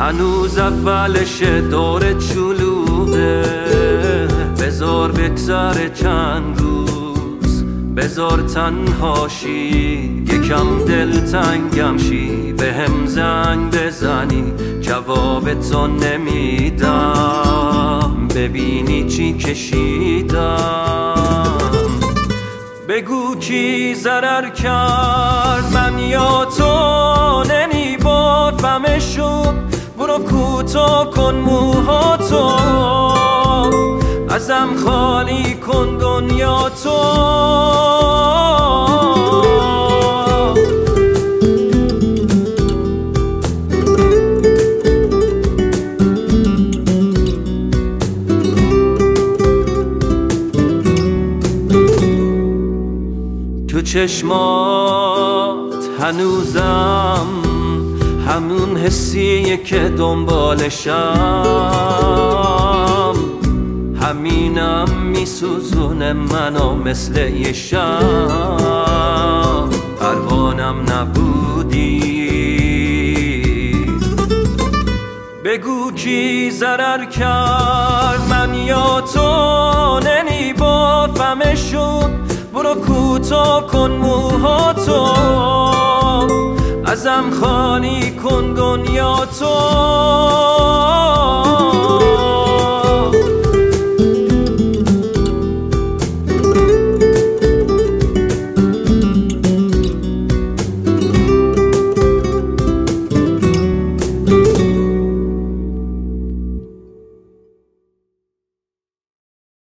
هنوز اولش دور چلوه، بذار بگذره چند روز، بذار تنها شی، یکم دلتنگم شی، به هم زنگ بزنی جواب تو نمیدم، ببینی چی کشیدم. بگو کی ضرر کرد من یا تو، نمیبافمشون، برو کوتاه کن موهاتو، ازم خالی کن دنیا تو. تو چشمات هنوزم همون حسیه که دنبالشم، همینم میسوزونه منو مثل یه شم، پروانم نبودی. بگو کی ضرر کرد من یا تو، نمیبافمشون، برو کوتاه کن موهاتو، ازم خالی کن دنیا تو.